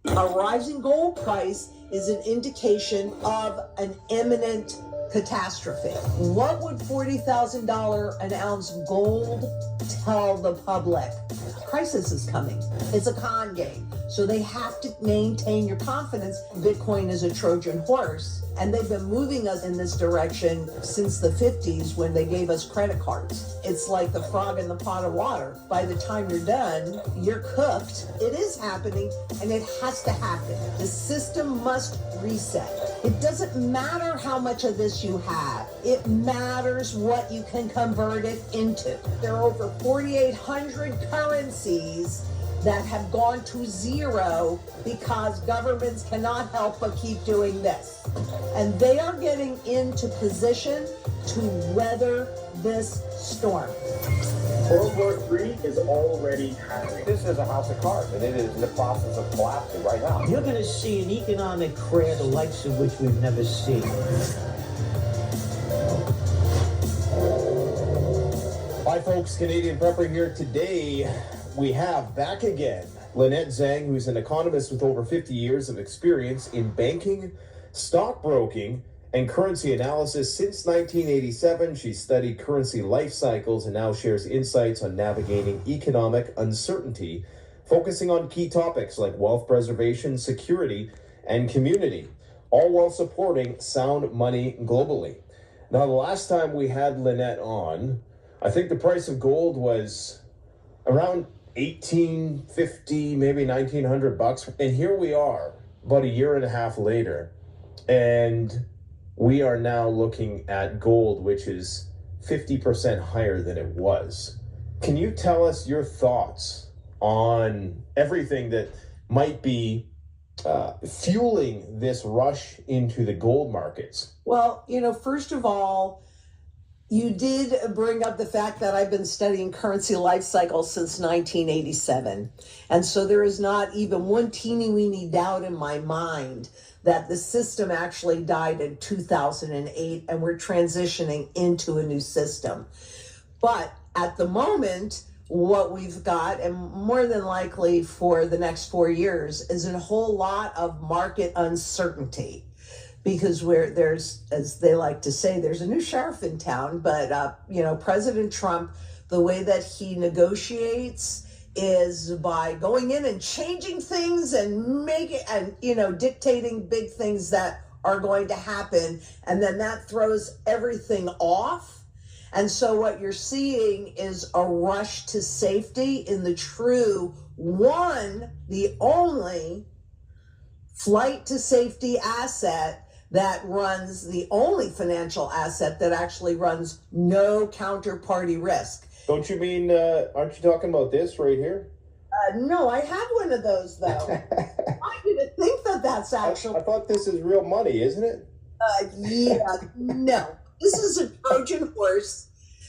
A rising gold price is an indication of an imminent catastrophe. What would $40,000 an ounce gold tell the public? Crisis is coming. It's a con game. So they have to maintain your confidence. Bitcoin is a Trojan horse, and they've been moving us in this direction since the 50s when they gave us credit cards. It's like the frog in the pot of water. By the time you're done, you're cooked. It is happening, and it has to happen. The system must reset. It doesn't matter how much of this you have. It matters what you can convert it into. There are over 4,800 currencies that have gone to zero because governments cannot help but keep doing this. And they are getting into position to weather this storm. World War III is already happening. This is a house of cards, and it is in the process of collapsing right now. You're going to see an economic crash the likes of which we've never seen. Hi folks, Canadian Prepper here. Today we have back again Lynette Zhang, who's an economist with over 50 years of experience in banking, stockbroking, and currency analysis. Since 1987, she's studied currency life cycles and now shares insights on navigating economic uncertainty, focusing on key topics like wealth preservation, security, and community, all while supporting sound money globally. Now, the last time we had Lynette on, I think the price of gold was around $1,850, maybe $1,900. And here we are about a year and a half later, and we are now looking at gold, which is 50% higher than it was. Can you tell us your thoughts on everything that might be fueling this rush into the gold markets? Well, first of all, you did bring up the fact that I've been studying currency life cycles since 1987. And so there is not even one teeny weeny doubt in my mind that the system actually died in 2008 and we're transitioning into a new system. But at the moment, what we've got, and more than likely for the next 4 years, is a whole lot of market uncertainty. Because there's, as they like to say, there's a new sheriff in town, but, President Trump, the way that he negotiates is by going in and changing things and dictating big things that are going to happen. And then that throws everything off. And so what you're seeing is a rush to safety in the true one, the only flight to safety asset that runs, the only financial asset that actually runs no counterparty risk. Don't you mean, aren't you talking about this right here? No, I have one of those, though. I want you to think that that's actually... I thought this is real money, isn't it? No. This is a Trojan horse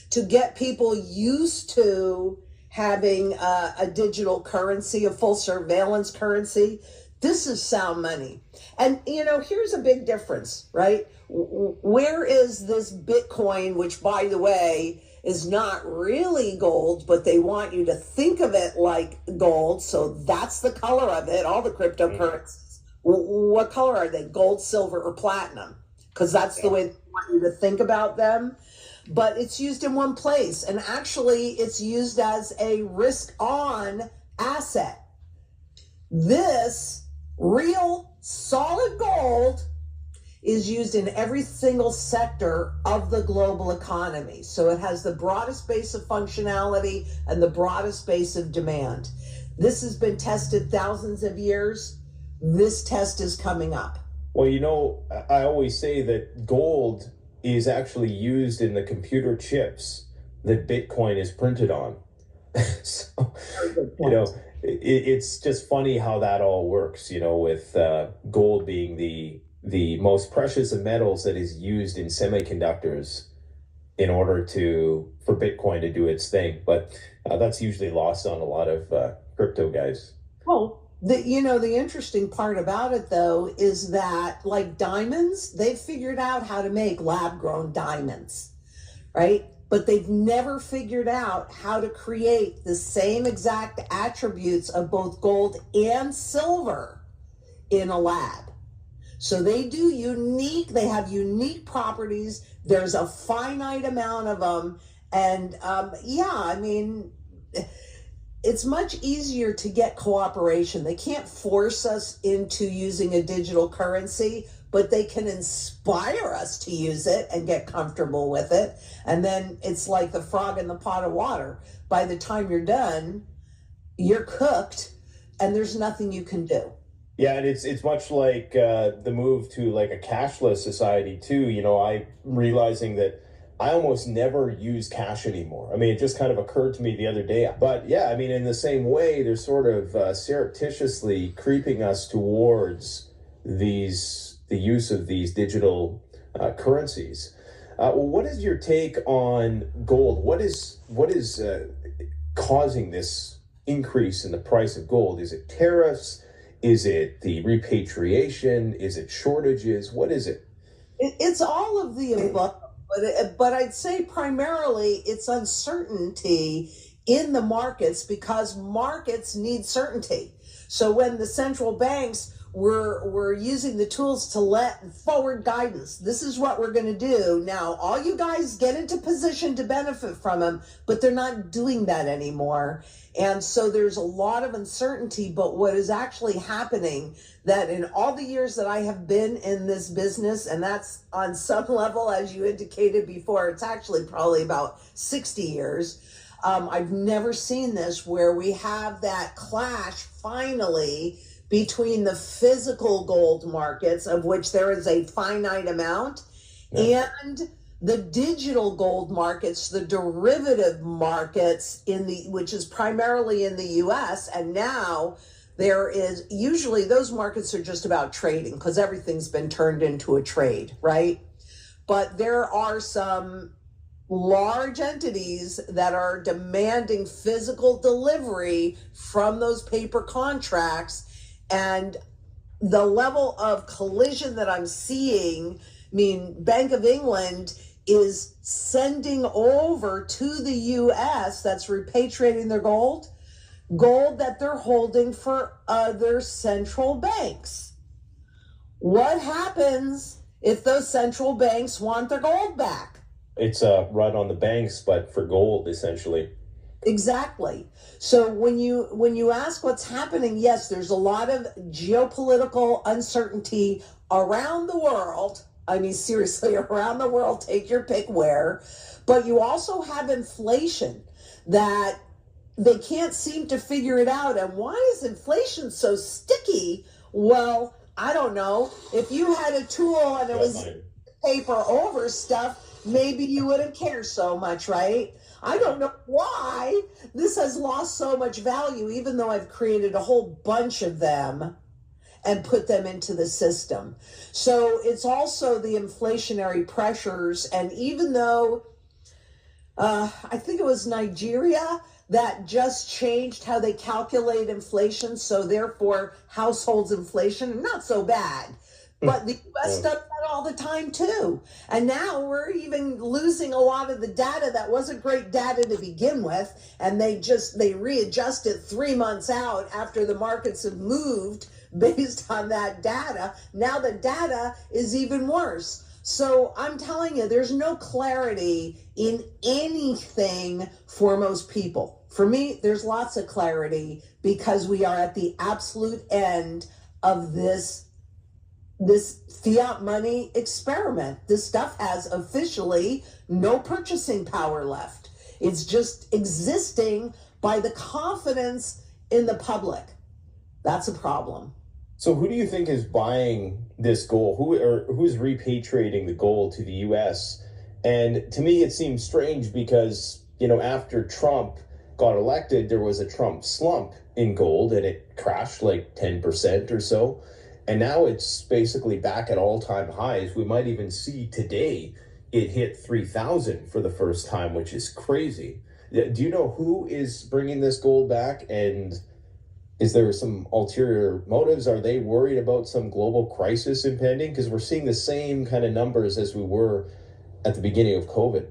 to get people used to having a digital currency, a full surveillance currency. This is sound money. And, here's a big difference, right? Where is this Bitcoin, which, by the way, is not really gold, but they want you to think of it like gold. So that's the color of it. All the cryptocurrencies. What color are they? Gold, silver, or platinum? Because that's the way they want you to think about them. But it's used in one place. And actually, it's used as a risk-on asset. This real solid gold is used in every single sector of the global economy. So it has the broadest base of functionality and the broadest base of demand. This has been tested thousands of years. This test is coming up. Well, I always say that gold is actually used in the computer chips that Bitcoin is printed on. So, it's just funny how that all works, with gold being the most precious of metals that is used in semiconductors in order for Bitcoin to do its thing. But that's usually lost on a lot of crypto guys. Well, the interesting part about it, though, is that like diamonds, they've figured out how to make lab-grown diamonds, right? But they've never figured out how to create the same exact attributes of both gold and silver in a lab. So they have unique properties. There's a finite amount of them. And I mean, it's much easier to get cooperation. They can't force us into using a digital currency, but they can inspire us to use it and get comfortable with it. And then it's like the frog in the pot of water. By the time you're done, you're cooked and there's nothing you can do. Yeah, and it's much like the move to like a cashless society too. You know, I realizing that I almost never use cash anymore. I mean, it just kind of occurred to me the other day. But yeah, I mean, in the same way, they're sort of surreptitiously creeping us towards the use of these digital currencies. Well, what is your take on gold? What is causing this increase in the price of gold? Is it tariffs? Is it the repatriation? Is it shortages? What is it? It's all of the above, but I'd say primarily it's uncertainty in the markets because markets need certainty. So when the central banks were using the tools to let forward guidance, this is what we're going to do. Now, all you guys get into position to benefit from them, but they're not doing that anymore. And so there's a lot of uncertainty, but what is actually happening that in all the years that I have been in this business, and that's on some level, as you indicated before, it's actually probably about 60 years. I've never seen this where we have that clash finally between the physical gold markets, of which there is a finite amount, and the digital gold markets, the derivative markets which is primarily in the US. And now there is usually those markets are just about trading because everything's been turned into a trade, right? But there are some large entities that are demanding physical delivery from those paper contracts. And the level of collision that I'm seeing, I mean, Bank of England is sending over to the US, that's repatriating their gold that they're holding for other central banks. What happens if those central banks want their gold back? It's a run on the banks, but for gold, essentially. Exactly. So when you ask what's happening, yes, there's a lot of geopolitical uncertainty around the world. I mean, seriously, around the world, take your pick where. But you also have inflation that they can't seem to figure it out. And why is inflation so sticky? Well, I don't know. If you had a tool and it was paper over stuff, maybe you wouldn't care so much, right? I don't know why this has lost so much value, even though I've created a whole bunch of them and put them into the system. So it's also the inflationary pressures. And even though I think it was Nigeria that just changed how they calculate inflation, so therefore households inflation, not so bad. But the US does that all the time too. And now we're even losing a lot of the data that wasn't great data to begin with. And they readjust it 3 months out after the markets have moved based on that data. Now the data is even worse. So I'm telling you, there's no clarity in anything for most people. For me, there's lots of clarity because we are at the absolute end of this fiat money experiment. This stuff has officially no purchasing power left. It's just existing by the confidence in the public. That's a problem. So who do you think is buying this gold? Who's repatriating the gold to the US? And to me, it seems strange because, you know, after Trump got elected, there was a Trump slump in gold and it crashed like 10% or so. And now it's basically back at all-time highs. We might even see today it hit 3,000 for the first time, which is crazy. Do you know who is bringing this gold back? And is there some ulterior motives? Are they worried about some global crisis impending? Because we're seeing the same kind of numbers as we were at the beginning of COVID.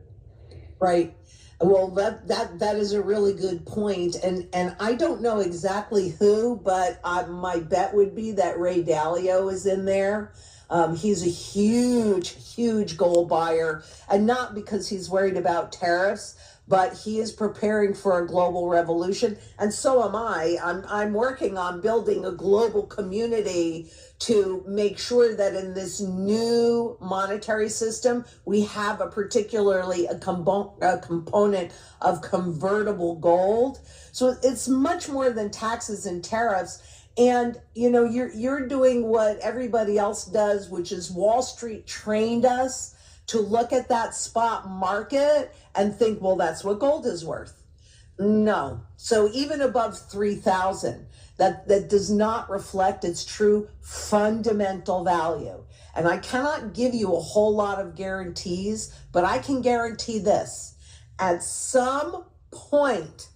Right. Well, that is a really good point, and I don't know exactly who, but my bet would be that Ray Dalio is in there. He's a huge gold buyer, and not because he's worried about tariffs, but he is preparing for a global revolution, and so am I. I'm working on building a global community to make sure that in this new monetary system, we have a component of convertible gold. So it's much more than taxes and tariffs. And you're doing what everybody else does, which is Wall Street trained us to look at that spot market and think, well, that's what gold is worth. No. So even above 3,000, that does not reflect its true fundamental value. And I cannot give you a whole lot of guarantees, but I can guarantee this. At some point,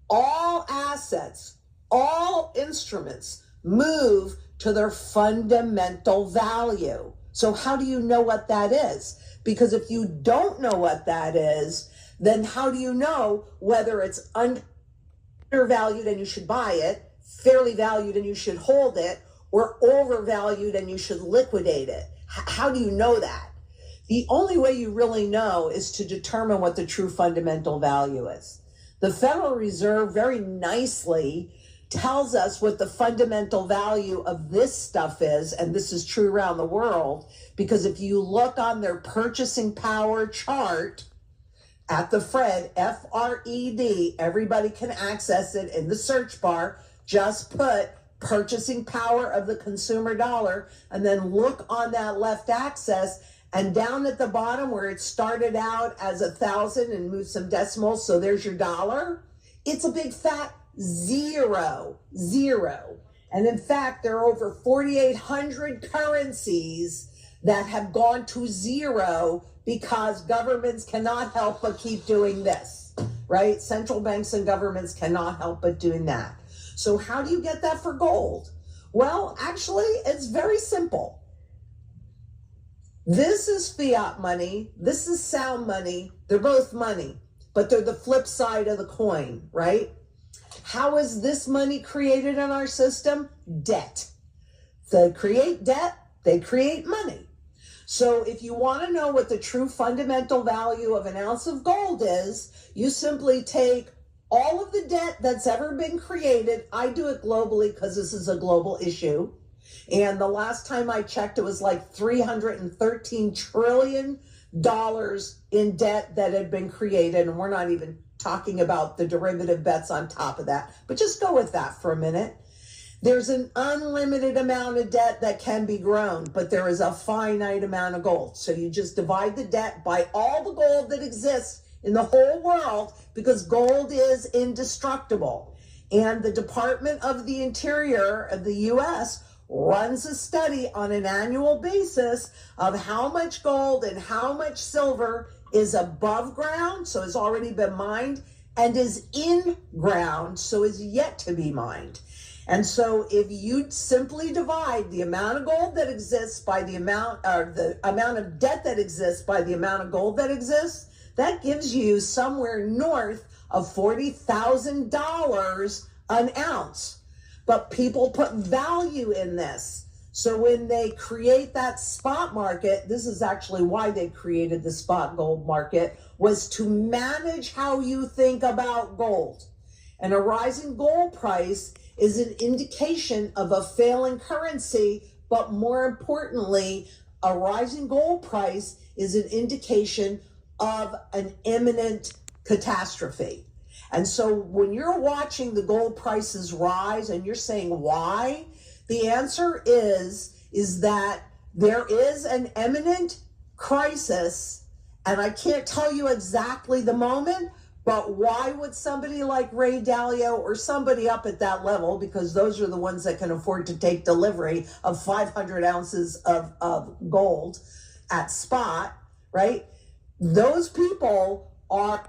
all assets, all instruments move to their fundamental value. So how do you know what that is? Because if you don't know what that is, then how do you know whether it's undervalued and you should buy it, fairly valued and you should hold it, or overvalued and you should liquidate it? How do you know that? The only way you really know is to determine what the true fundamental value is. The Federal Reserve very nicely tells us what the fundamental value of this stuff is, and this is true around the world, because if you look on their purchasing power chart at the Fred, F-R-E-D, everybody can access it in the search bar. Just put purchasing power of the consumer dollar, and then look on that left axis, and down at the bottom where it started out as 1,000 and moved some decimals, so there's your dollar, it's a big fat zero. And in fact, there are over 4,800 currencies that have gone to zero because governments cannot help but keep doing this, right? Central banks and governments cannot help but doing that. So how do you get that for gold? Well, actually, it's very simple. This is fiat money. This is sound money. They're both money, but they're the flip side of the coin, right? How is this money created in our system? Debt. They create debt, they create money. So if you want to know what the true fundamental value of an ounce of gold is, you simply take all of the debt that's ever been created. I do it globally because this is a global issue. And the last time I checked, it was like $313 trillion in debt that had been created. And we're not even talking about the derivative bets on top of that. But just go with that for a minute. There's an unlimited amount of debt that can be grown, but there is a finite amount of gold. So you just divide the debt by all the gold that exists in the whole world, because gold is indestructible. And the Department of the Interior of the U.S. runs a study on an annual basis of how much gold and how much silver is above ground, so has already been mined, and is in ground, so is yet to be mined. And so if you simply divide the amount of gold that exists by the amount, or the amount of debt that exists by the amount of gold that exists, that gives you somewhere north of $40,000 an ounce. But people put value in this. So when they create that spot market, this is actually why they created the spot gold market, was to manage how you think about gold. And a rising gold price is an indication of a failing currency, but more importantly, a rising gold price is an indication of an imminent catastrophe. And so when you're watching the gold prices rise and you're saying why, the answer is that there is an imminent crisis, and I can't tell you exactly the moment, but why would somebody like Ray Dalio or somebody up at that level, because those are the ones that can afford to take delivery of 500 ounces of gold at spot, right? Those people are